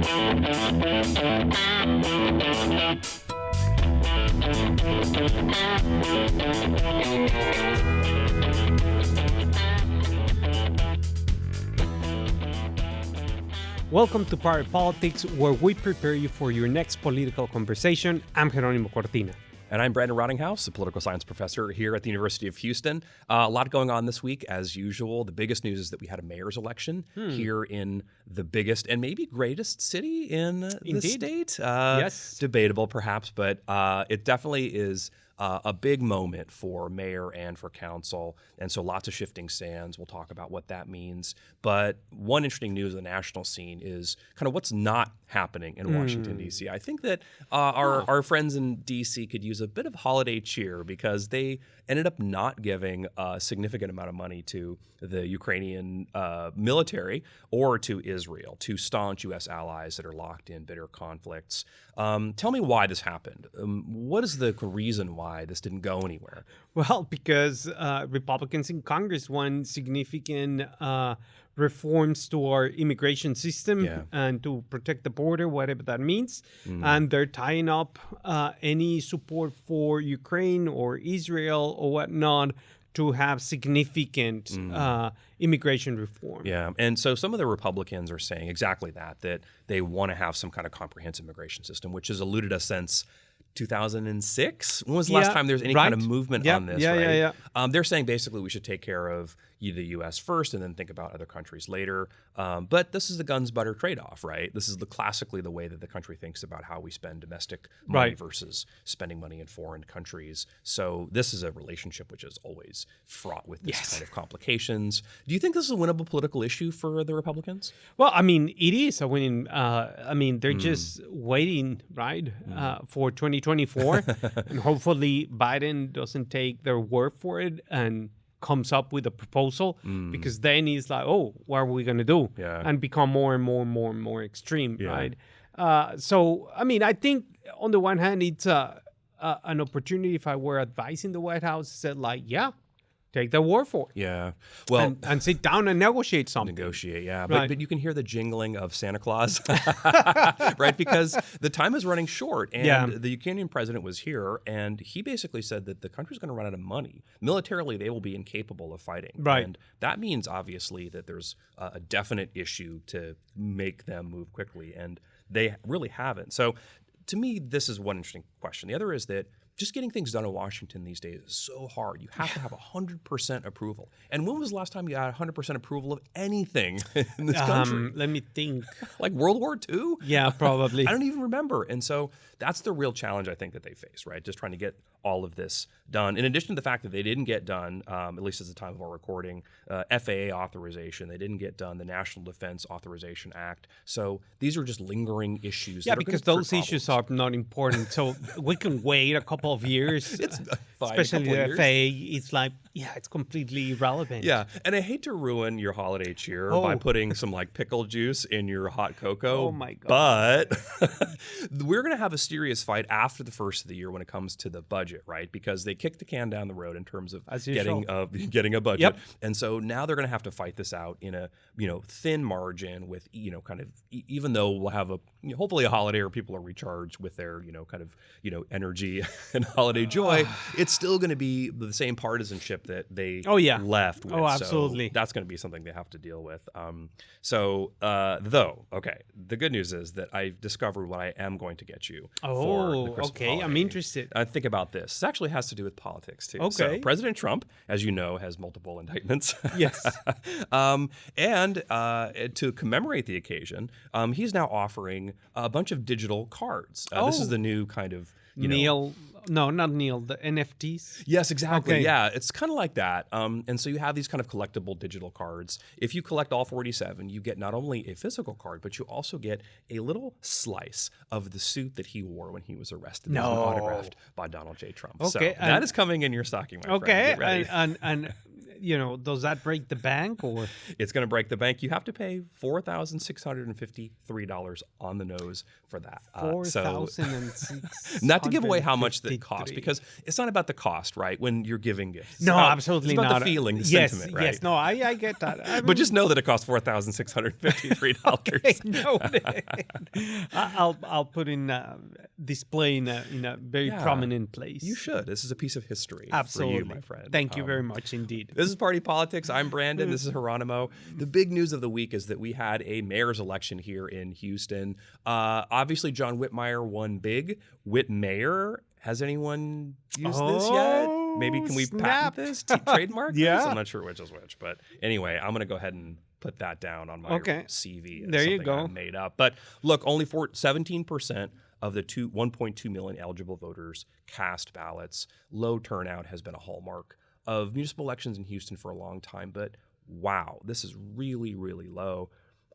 Welcome to Private Politics, where we prepare you for your next political conversation. I'm Jeronimo Cortina. And I'm Brandon Rottinghaus, a political science professor here at the University of Houston. A lot going on this week, as usual. The biggest news is that we had a mayor's election here in the biggest and maybe greatest city in the state. Yes. Debatable, perhaps, but it definitely is a big moment for mayor and for council. And so lots of shifting sands. We'll talk about what that means. But one interesting news on the national scene is kind of what's not happening in Washington, D.C. I think that our friends in D.C. could use a bit of holiday cheer because they ended up not giving a significant amount of money to the Ukrainian military or to Israel, to staunch U.S. allies that are locked in bitter conflicts. Tell me why this happened. What is the reason why this didn't go anywhere? Well, because Republicans in Congress want significant reforms to our immigration system and to protect the border, whatever that means. And they're tying up any support for Ukraine or Israel or whatnot to have significant immigration reform. Yeah, and so some of the Republicans are saying exactly that they want to have some kind of comprehensive immigration system, which has eluded us since 2006. When was the last time there was any kind of movement on this? They're saying basically we should take care of the U.S. first and then think about other countries later. But this is the guns butter trade-off, right? This is classically the way that the country thinks about how we spend domestic money versus spending money in foreign countries. So this is a relationship which is always fraught with this kind of complications. Do you think this is a winnable political issue for the Republicans? Well, I mean, it is a winning. They're just waiting, right, for 2024, and hopefully Biden doesn't take their word for it and comes up with a proposal, because then he's like, oh, what are we going to do? And become more and more extreme, right? So, I mean, I think on the one hand, it's an opportunity. If I were advising the White House, said like, take their word for it. Yeah. Well, and sit down and negotiate something. But you can hear the jingling of Santa Claus, right? Because the time is running short. And the Ukrainian president was here, and he basically said that the country's going to run out of money. Militarily, they will be incapable of fighting. Right. And that means, obviously, that there's a definite issue to make them move quickly. And they really haven't. So to me, this is one interesting question. The other is that just getting things done in Washington these days is so hard. You have to have 100% approval. And when was the last time you had 100% approval of anything in this country? Let me think. Like World War II? Yeah, probably. I don't even remember. And so that's the real challenge I think that they face, right? Just trying to get all of this done. In addition to the fact that they didn't get done, at least at the time of our recording, FAA authorization, they didn't get done the National Defense Authorization Act. So these are just lingering issues. Yeah, because those issues are not important. So we can wait a couple of years. It's fine, especially the FAA. It's like, it's completely irrelevant. Yeah, and I hate to ruin your holiday cheer by putting some like pickle juice in your hot cocoa. Oh my God. But we're going to have a serious fight after the first of the year when it comes to the budget, right? Because they kicked the can down the road in terms of getting a budget. Yep. And so now they're going to have to fight this out in a thin margin with kind of even though we'll have hopefully a holiday where people are recharged with their energy and holiday joy, it's still going to be the same partisanship that they left with. Oh, absolutely. So that's going to be something they have to deal with. The good news is that I've discovered what I am going to get you for the Christmas holiday. I'm interested. Think about this. This actually has to do with politics, too. Okay. So President Trump, as you know, has multiple indictments. Yes. And to commemorate the occasion, he's now offering a bunch of digital cards. This is the new kind of the NFTs. Yes, exactly. Okay. Yeah, it's kind of like that. And so you have these kind of collectible digital cards. If you collect all 47, you get not only a physical card, but you also get a little slice of the suit that he wore when he was arrested. That was autographed by Donald J. Trump. Okay, so that is coming in your stocking, my friend. Get ready. And does that break the bank or? It's going to break the bank. You have to pay $4,653 on the nose for that. $4,653. Not to give away how much that costs, because it's not about the cost, right? When you're giving gifts, No, absolutely it's about not. the feeling, the Yes, sentiment, right? yes. No, I get that. But just know that it costs $4,653. Noted. I'll put in display in a very prominent place. You should. This is a piece of history Absolutely. for you, my friend. Thank you very much indeed. This is Party Politics. I'm Brandon. This is Jeronimo. The big news of the week is that we had a mayor's election here in Houston. Obviously, John Whitmire won big. Whitmire. Has anyone used this yet? Maybe can we patent this? Trademark this? I'm not sure which is which. But anyway, I'm going to go ahead and put that down on my CV. There you go. I made up. But look, only 17% of the 1.2 million eligible voters cast ballots. Low turnout has been a hallmark of municipal elections in Houston for a long time. But wow, this is really, really low.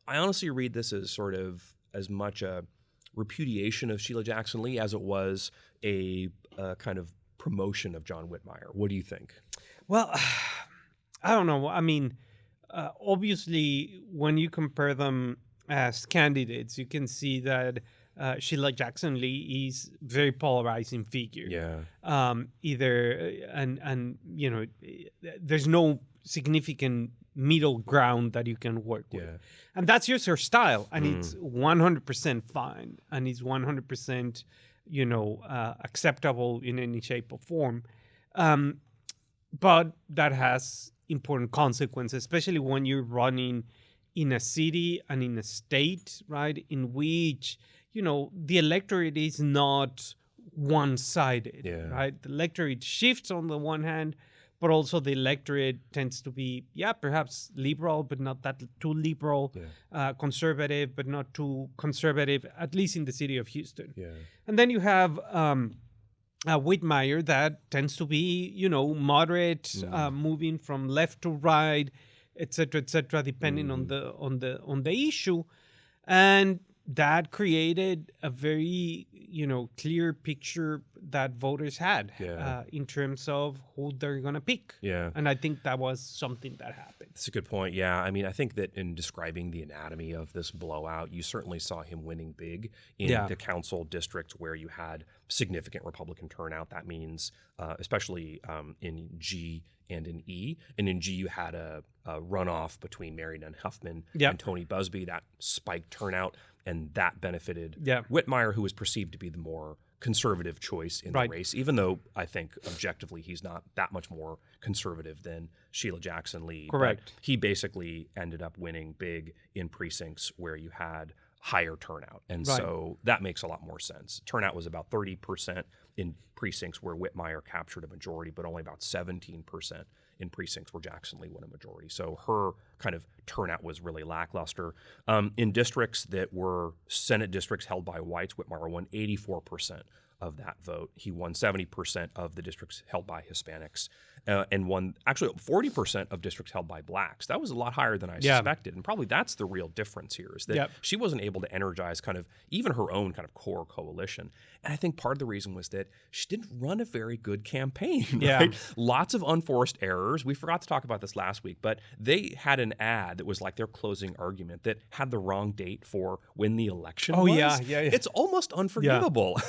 I honestly read this as sort of as much a repudiation of Sheila Jackson Lee as it was a kind of promotion of John Whitmire. What do you think? Well, I don't know. I mean, obviously, when you compare them as candidates, you can see that Sheila Jackson Lee is very polarizing figure. Yeah. There's no significant middle ground that you can work with. And that's just her style. And it's 100% fine. And it's 100%, acceptable in any shape or form. But that has important consequences, especially when you're running in a city and in a state, right, in which, the electorate is not one-sided, right? The electorate shifts on the one hand, but also the electorate tends to be, perhaps liberal, but not that too liberal, conservative, but not too conservative, at least in the city of Houston. And then you have Whitmire that tends to be, moderate, moving from left to right, et cetera, depending on the issue. And that created a very, clear picture that voters had in terms of who they're going to pick. And I think that was something that happened. That's a good point. Yeah. I mean, I think that in describing the anatomy of this blowout, you certainly saw him winning big in the council district where you had significant Republican turnout. That means, especially in G and in E. And in G, you had a runoff between Mary Nunn Huffman and Tony Busby. That spiked turnout, and that benefited Whitmire, who was perceived to be the more conservative choice in the race, even though I think objectively he's not that much more conservative than Sheila Jackson Lee. Correct. But he basically ended up winning big in precincts where you had higher turnout. And so that makes a lot more sense. Turnout was about 30% in precincts where Whitmire captured a majority, but only about 17% in precincts where Jackson Lee won a majority. So her kind of turnout was really lackluster. In districts that were Senate districts held by whites, Whitmire won 84% of that vote. He won 70% of the districts held by Hispanics and won actually 40% of districts held by blacks. That was a lot higher than I suspected. And probably that's the real difference here is that she wasn't able to energize kind of even her own kind of core coalition. And I think part of the reason was that she didn't run a very good campaign. Right? Lots of unforced errors. We forgot to talk about this last week, but they had an ad that was like their closing argument that had the wrong date for when the election was. Yeah. It's almost unforgivable.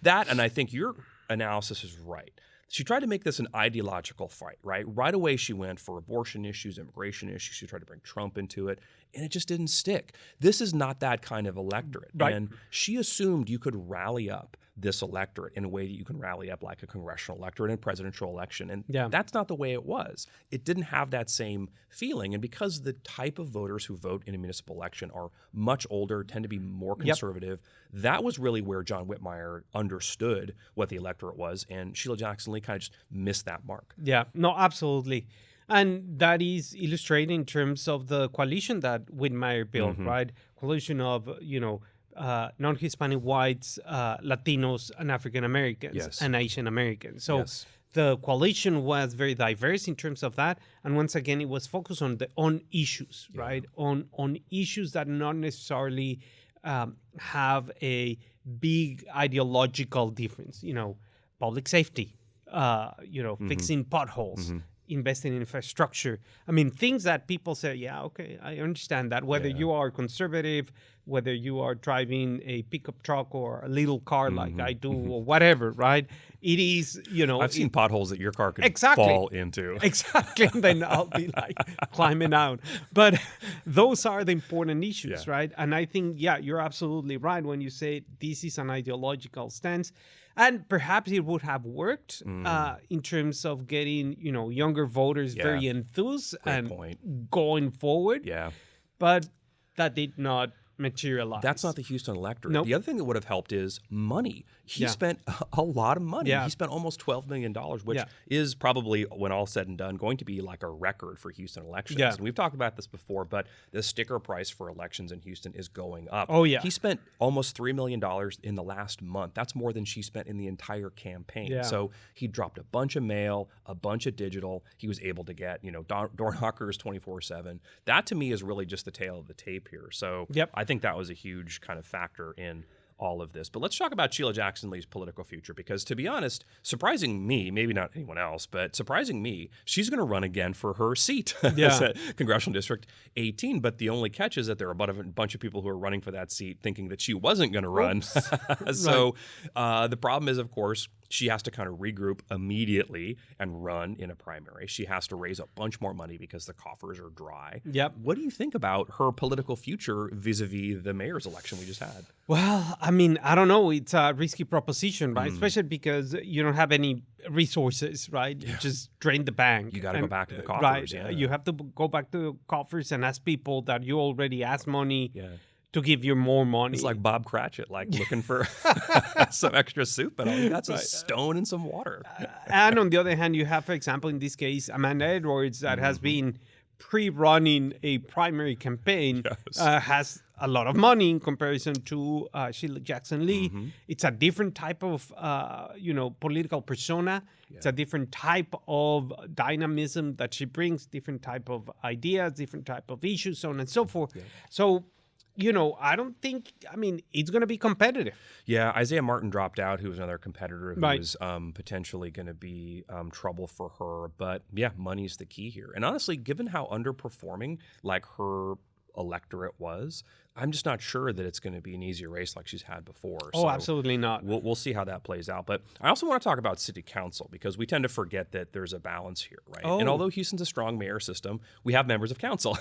That, and I think your analysis is right. She tried to make this an ideological fight, right? Right away, she went for abortion issues, immigration issues. She tried to bring Trump into it, and it just didn't stick. This is not that kind of electorate. Right. And she assumed you could rally up this electorate in a way that you can rally up like a congressional electorate in a presidential election. And that's not the way it was. It didn't have that same feeling. And because the type of voters who vote in a municipal election are much older, tend to be more conservative, that was really where John Whitmire understood what the electorate was. And Sheila Jackson Lee kind of just missed that mark. Yeah, no, absolutely. And that is illustrated in terms of the coalition that Whitmire built, right? Coalition of, non-Hispanic whites, Latinos, and African Americans, and Asian Americans. So the coalition was very diverse in terms of that. And once again, it was focused on issues, right? On issues that not necessarily have a big ideological difference, public safety, fixing potholes, investing in infrastructure. I mean, things that people say, yeah, okay, I understand that. Whether you are conservative, whether you are driving a pickup truck or a little car like I do or whatever, right? It is, I've seen potholes that your car could Exactly. fall into. Exactly. And then I'll be like climbing out. But those are the important issues, right? And I think, you're absolutely right when you say this is an ideological stance. And perhaps it would have worked in terms of getting, younger voters very enthused going forward. Yeah. But that did not materialize. That's not the Houston electorate. Nope. The other thing that would have helped is money. He spent a lot of money. He spent almost $12 million, which is probably, when all said and done, going to be like a record for Houston elections. And we've talked about this before, but the sticker price for elections in Houston is going up. Oh, yeah. He spent almost $3 million in the last month. That's more than she spent in the entire campaign. Yeah. So he dropped a bunch of mail, a bunch of digital. He was able to get, door knockers 24/7. That to me is really just the tail of the tape here. So I think that was a huge kind of factor in all of this. But let's talk about Sheila Jackson Lee's political future, because to be honest, surprising me, maybe not anyone else, but surprising me, she's going to run again for her seat as Congressional District 18. But the only catch is that there are a bunch of people who are running for that seat thinking that she wasn't going to run. So the problem is, of course, she has to kind of regroup immediately and run in a primary. She has to raise a bunch more money because the coffers are dry. Yep. What do you think about her political future vis-a-vis the mayor's election we just had? Well, I mean, I don't know. It's a risky proposition, right? Especially because you don't have any resources, right? You just drain the bank. You got to go back to the coffers. Right. Yeah. You have to go back to the coffers and ask people that you already asked money to give you more money. It's like Bob Cratchit, like looking for some extra soup, and all you got's a stone and some water. And on the other hand, you have, for example, in this case, Amanda Edwards, that has been pre-running a primary campaign, has a lot of money in comparison to Sheila Jackson Lee. It's a different type of, political persona. It's a different type of dynamism that she brings, different type of ideas, different type of issues, so on and so forth. So, I don't think, it's going to be competitive. Yeah, Isaiah Martin dropped out, who was another competitor who was potentially going to be trouble for her. But money's the key here. And honestly, given how underperforming like her electorate was, I'm just not sure that it's going to be an easy race like she's had before. Oh, absolutely not. We'll see how that plays out. But I also want to talk about city council, because we tend to forget that there's a balance here, right? And although Houston's a strong mayor system, we have members of council,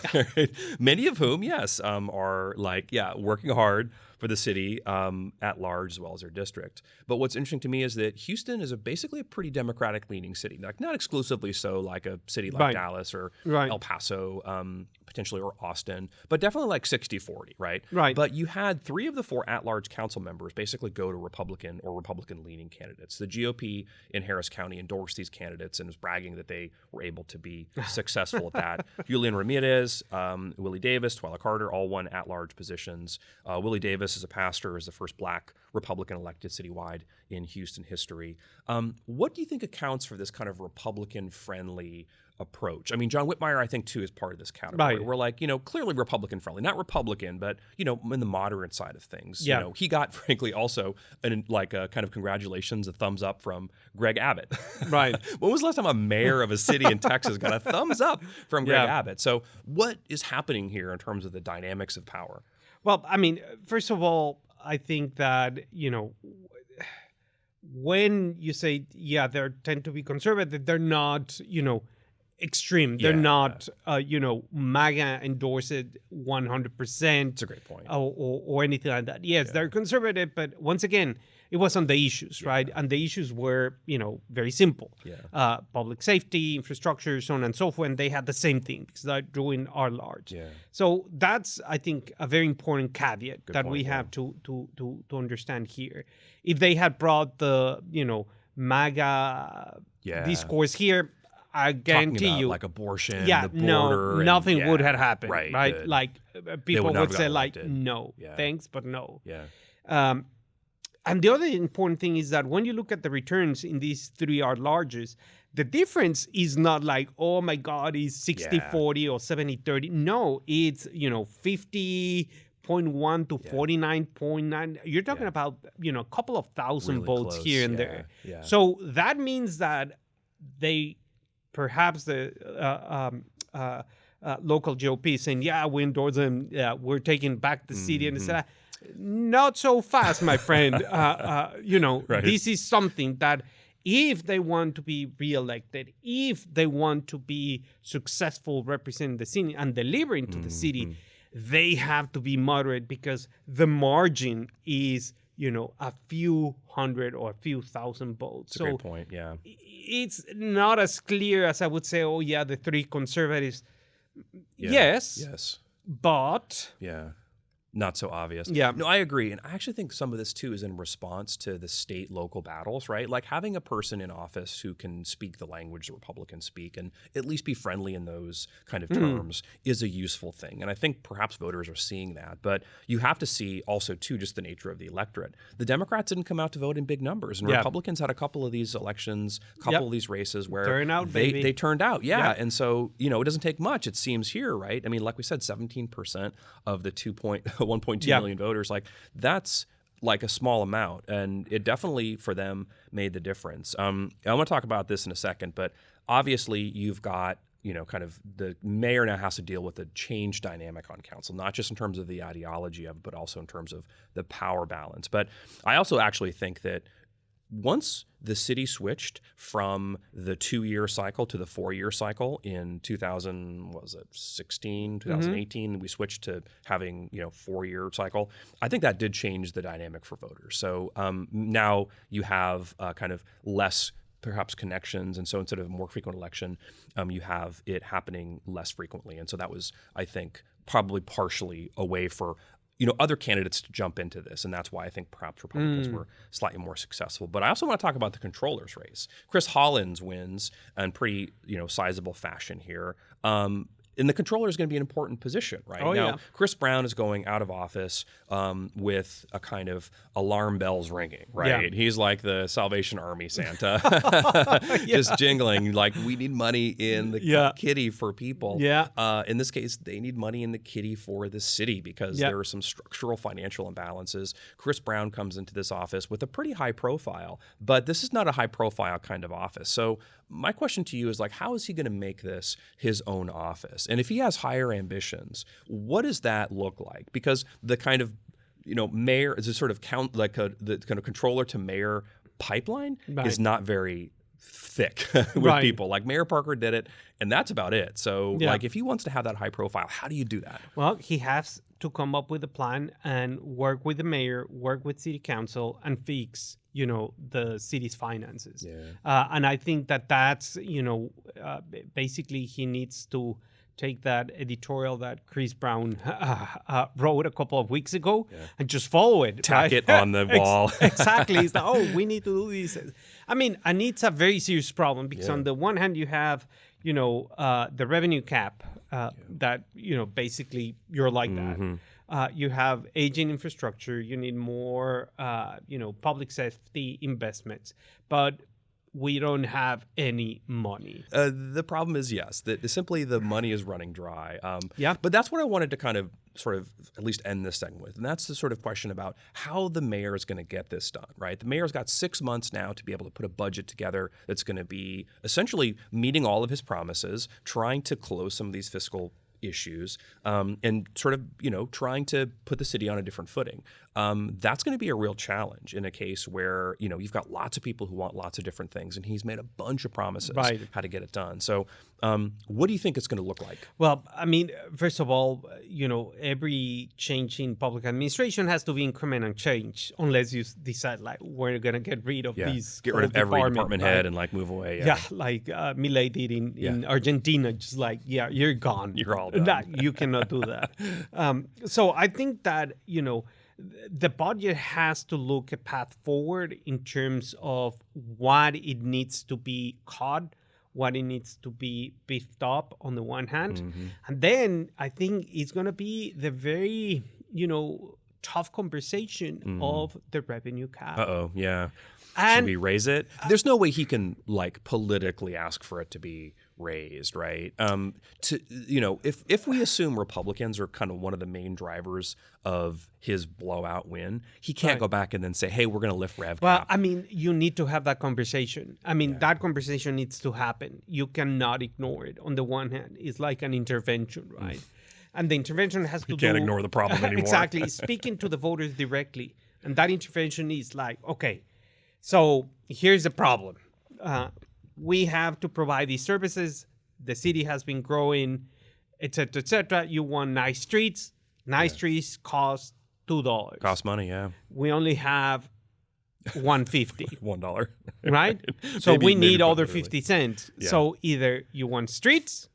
many of whom, are working hard for the city at large as well as their district. But what's interesting to me is that Houston is basically a pretty Democratic-leaning city. Like, not exclusively so like a city like Dallas or El Paso, potentially, or Austin, but definitely like 60-40, right? Right. But you had 3 of the 4 at-large council members basically go to Republican or Republican-leaning candidates. The GOP in Harris County endorsed these candidates and was bragging that they were able to be successful at that. Julian Ramirez, Willie Davis, Twyla Carter, all won at-large positions. Willie Davis is a pastor, is the first Black Republican elected citywide in Houston history. What do you think accounts for this kind of Republican-friendly approach? I mean, John Whitmire, I think, too, is part of this category. We're like, clearly Republican-friendly. Not Republican, but, in the moderate side of things. Yeah. He got, frankly, also a kind of congratulations, a thumbs up from Greg Abbott. Right. When was the last time a mayor of a city in Texas got a thumbs up from Greg Abbott? So what is happening here in terms of the dynamics of power? Well, first of all, I think that, when you say, they tend to be conservative, they're not, extreme. They're not, MAGA endorsed 100%. That's a great point. Or anything like that. Yes, they're conservative, but once again, it was on the issues, right? And the issues were, very simple. Public safety, infrastructure, so on and so forth. And they had the same thing because they're doing our large. So that's, I think, a very important caveat we have to understand here. If they had brought the, MAGA discourse here, I guarantee you, like abortion, the border, nothing would have happened, right? Good. Like people would say, like, elected. no, thanks, but no. Yeah. And the other important thing is that when you look at the returns in these 3 at-larges, the difference is not like, oh my God, it's 60-40 or 70-30. No, it's 50.1 to 49.9. You're talking about a couple of thousand really votes close. here and there. So that means that they perhaps the local GOP saying, yeah, we endorse them, yeah, we're taking back the city, and it's not so fast, my friend. Right. This is something that if they want to be reelected, if they want to be successful representing the city and delivering to the city, they have to be moderate, because the margin is, a few hundred or a few thousand votes. That's a great point, yeah. It's not as clear as I would say, oh, yeah, the three conservatives. Yeah. Yes. But... Yeah. Not so obvious. Yeah. No, I agree. And I actually think some of this, too, is in response to the state-local battles, right? Like having a person in office who can speak the language the Republicans speak and at least be friendly in those kind of terms is a useful thing. And I think perhaps voters are seeing that. But you have to see also, too, just the nature of the electorate. The Democrats didn't come out to vote in big numbers. And Republicans had a couple of these elections, a couple of these races where they turned out. Yeah. And so, it doesn't take much, it seems here, right? I mean, like we said, 17% of the 1.2 million voters, like that's like a small amount, and it definitely for them made the difference. I want to talk about this in a second, but obviously you've got kind of the mayor now has to deal with the change dynamic on council, not just in terms of the ideology of it, but also in terms of the power balance. But I also actually think that once the city switched from the 2-year cycle to the 4-year cycle in 2018, we switched to having 4-year cycle. I think that did change the dynamic for voters. So now you have kind of less perhaps connections, and so instead of a more frequent election, you have it happening less frequently. And so that was, I think, probably partially a way for other candidates to jump into this. And that's why I think perhaps Republicans were slightly more successful. But I also want to talk about the controller's race. Chris Hollins wins in pretty, sizable fashion here. And the controller is going to be an important position, right? Now, Chris Brown is going out of office with a kind of alarm bells ringing, right? Yeah. He's like the Salvation Army Santa, just jingling, like, we need money in the kitty for people. Yeah. In this case, they need money in the kitty for the city because there are some structural financial imbalances. Chris Brown comes into this office with a pretty high profile, but this is not a high profile kind of office. So my question to you is, like, how is he going to make this his own office? And if he has higher ambitions, what does that look like? Because the kind of, mayor is a sort of the kind of controller to mayor pipeline is not very thick with people. Like Mayor Parker did it, and that's about it. So like if he wants to have that high profile, how do you do that? Well, he has to come up with a plan and work with the mayor, work with city council, and fix the city's finances. And I think that's basically he needs to take that editorial that Chris Brown wrote a couple of weeks ago and just follow it. Tack it on the wall. Exactly. It's like, we need to do this. I mean, and it's a very serious problem because on the one hand you have, the revenue cap that, basically you're like that. You have aging infrastructure. You need more, public safety investments. But we don't have any money. The problem is, that simply the money is running dry. But that's what I wanted to kind of sort of at least end this segment with. And that's the sort of question about how the mayor is going to get this done, right? The mayor's got 6 months now to be able to put a budget together that's going to be essentially meeting all of his promises, trying to close some of these fiscal issues, and sort of, trying to put the city on a different footing. That's going to be a real challenge in a case where, you've got lots of people who want lots of different things, and he's made a bunch of promises how to get it done. So what do you think it's going to look like? Well, I mean, first of all, every change in public administration has to be incremental change, unless you decide, like, we're going to get rid of these. Get rid of every department head and, like, move away. Like Milei did in Argentina, just like, you're gone. You're all done. You cannot do that. So I think that, the budget has to look a path forward in terms of what it needs to be cut, what it needs to be beefed up on the one hand. And then I think it's going to be the very, tough conversation of the revenue cap. Should we raise it? There's no way he can, like, politically ask for it to be raised, right? If we assume Republicans are kind of one of the main drivers of his blowout win, he can't go back and then say, hey, we're going to lift rev cap. Well, I mean, you need to have that conversation. I mean, that conversation needs to happen. You cannot ignore it. On the one hand, it's like an intervention, right? And the intervention has to do... You can't ignore the problem anymore. Exactly. Speaking to the voters directly. And that intervention is like, okay, so here's the problem. We have to provide these services. The city has been growing, et cetera, et cetera. You want nice streets. Nice streets cost $2. Cost money, yeah. We only have $1.50. $1. Right? So we need other 50 cents. Yeah. So either you want streets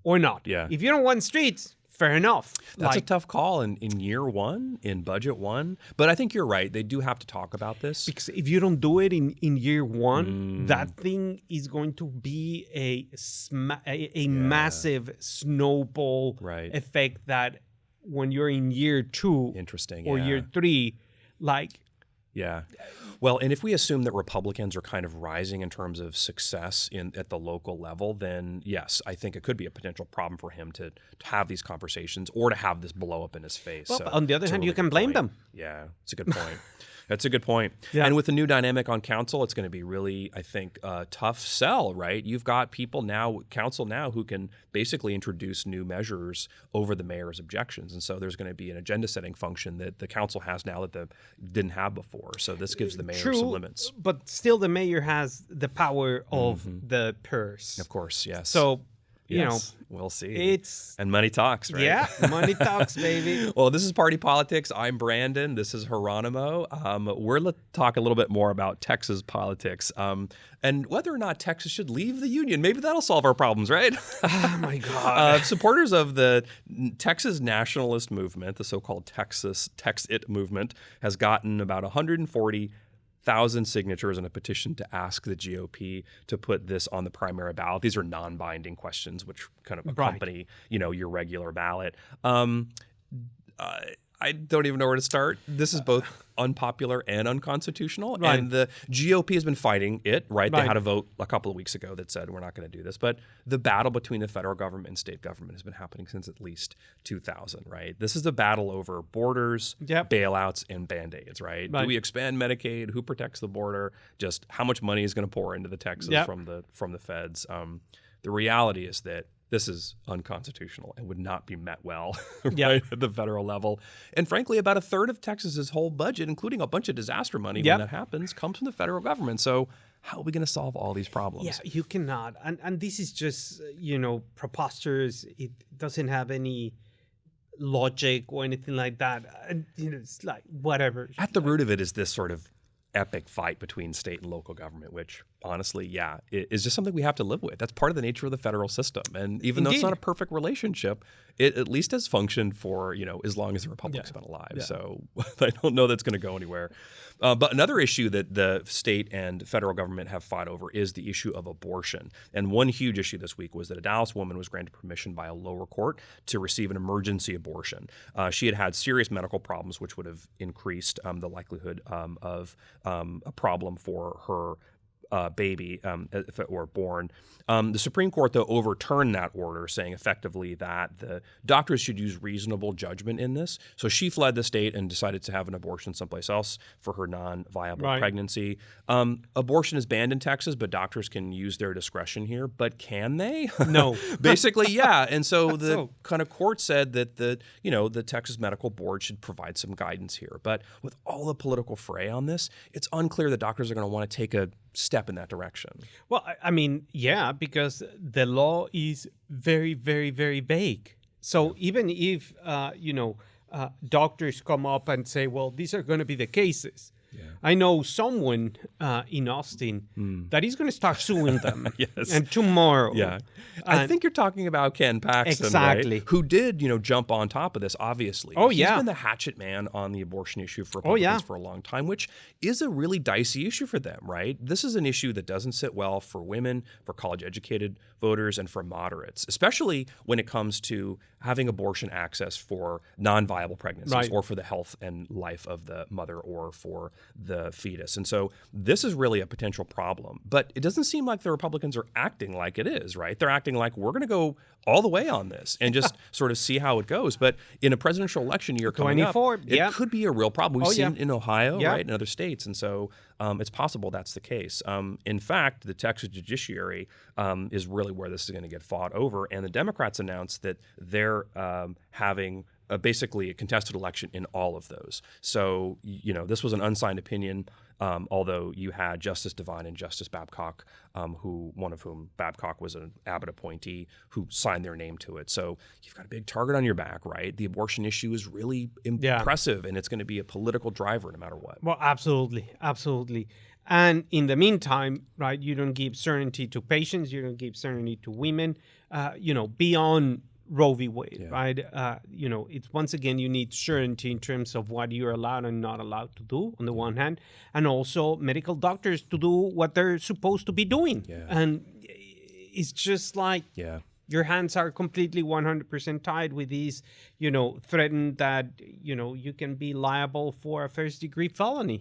or not. Yeah. If you don't want streets, fair enough. That's a tough call in year one, in budget one. But I think you're right. They do have to talk about this. Because if you don't do it in year one, that thing is going to be a massive snowball effect that when you're in year two or year three, like... Yeah. Well, and if we assume that Republicans are kind of rising in terms of success at the local level, then yes, I think it could be a potential problem for him to have these conversations or to have this blow up in his face. Well, so, on the other hand, you can blame them. Yeah, it's a good point. That's a good point. Yeah. And with the new dynamic on council, it's going to be really, I think, a tough sell, right? You've got people now, council now, who can basically introduce new measures over the mayor's objections. And so there's going to be an agenda-setting function that the council has now that the didn't have before. So this gives the mayor some limits. But still, the mayor has the power of the purse. Of course, yes. So... You know, we'll see. And money talks, right? Yeah, money talks, baby. Well, this is Party Politics. I'm Brandon. This is Jeronimo. We're going to talk a little bit more about Texas politics and whether or not Texas should leave the union. Maybe that'll solve our problems, right? Oh, my God. Supporters of the Texas nationalist movement, the so-called Texit movement, has gotten about 140,000 signatures in a petition to ask the GOP to put this on the primary ballot. These are non-binding questions, which kind of accompany, your regular ballot. I don't even know where to start. This is both unpopular and unconstitutional. Right. And the GOP has been fighting it, right? They had a vote a couple of weeks ago that said we're not going to do this. But the battle between the federal government and state government has been happening since at least 2000, right? This is a battle over borders, bailouts, and Band-Aids, right? Do we expand Medicaid? Who protects the border? Just how much money is going to pour into the Texas from the feds? The reality is that this is unconstitutional and would not be met well at the federal level. And frankly, about a third of Texas's whole budget, including a bunch of disaster money when that happens, comes from the federal government. So how are we going to solve all these problems? Yeah, you cannot. And this is just, preposterous. It doesn't have any logic or anything like that. And, it's like, whatever. At the root of it is this sort of epic fight between state and local government, which honestly, is just something we have to live with. That's part of the nature of the federal system. And even though it's not a perfect relationship, it at least has functioned for, as long as the Republic's been alive. Yeah. So I don't know that's going to go anywhere. But another issue that the state and federal government have fought over is the issue of abortion. And one huge issue this week was that a Dallas woman was granted permission by a lower court to receive an emergency abortion. She had serious medical problems, which would have increased the likelihood of a problem for her baby if it were born. The Supreme Court, though, overturned that order, saying effectively that the doctors should use reasonable judgment in this. So she fled the state and decided to have an abortion someplace else for her non-viable pregnancy. Abortion is banned in Texas, but doctors can use their discretion here. But can they? No. Basically, yeah. And so the kind of court said that the Texas Medical Board should provide some guidance here. But with all the political fray on this, it's unclear that doctors are going to want to take a step in that direction. Well, I mean, because the law is very, very, very vague. So even if, doctors come up and say, well, these are going to be the cases. Yeah. I know someone in Austin that is going to start suing them. Yes. And tomorrow. Yeah. I think you're talking about Ken Paxton, exactly. Right? Who did, jump on top of this, obviously. Oh, He's been the hatchet man on the abortion issue for Republicans for a long time, which is a really dicey issue for them, right? This is an issue that doesn't sit well for women, for college-educated voters, and for moderates, especially when it comes to having abortion access for non-viable pregnancies or for the health and life of the mother or for the fetus. And so this is really a potential problem. But it doesn't seem like the Republicans are acting like it is, right? They're acting like we're going to go all the way on this and just sort of see how it goes. But in a presidential election year coming up, it could be a real problem. We've seen in Ohio, right, and other states. And so it's possible that's the case. In fact, the Texas judiciary is really where this is going to get fought over. And the Democrats announced that they're having basically a contested election in all of those. So, this was an unsigned opinion, although you had Justice Devine and Justice Babcock, one of whom Babcock was an Abbott appointee, who signed their name to it. So you've got a big target on your back, right? The abortion issue is really impressive, and it's going to be a political driver no matter what. Well, absolutely. Absolutely. And in the meantime, right, you don't give certainty to patients, you don't give certainty to women, beyond Roe v. Wade, right? It's once again, you need certainty in terms of what you're allowed and not allowed to do on the one hand, and also medical doctors to do what they're supposed to be doing. Yeah. And it's just like your hands are completely 100% tied with these, threatened that, you can be liable for a first-degree felony.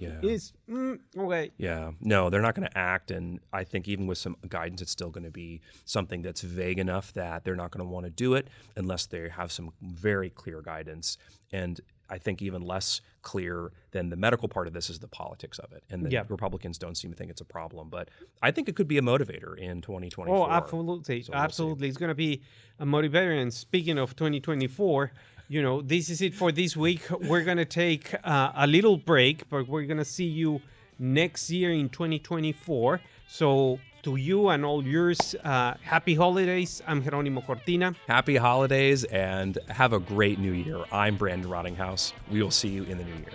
Okay. Yeah. No, they're not going to act. And I think even with some guidance, it's still going to be something that's vague enough that they're not going to want to do it unless they have some very clear guidance. And I think even less clear than the medical part of this is the politics of it. And the Republicans don't seem to think it's a problem. But I think it could be a motivator in 2024. Oh, absolutely. So absolutely. It's going to be a motivator. And speaking of 2024, this is it for this week. We're going to take a little break, but we're going to see you next year in 2024. So to you and all yours, happy holidays. I'm Jeronimo Cortina. Happy holidays and have a great new year. I'm Brandon Rottinghaus. We will see you in the new year.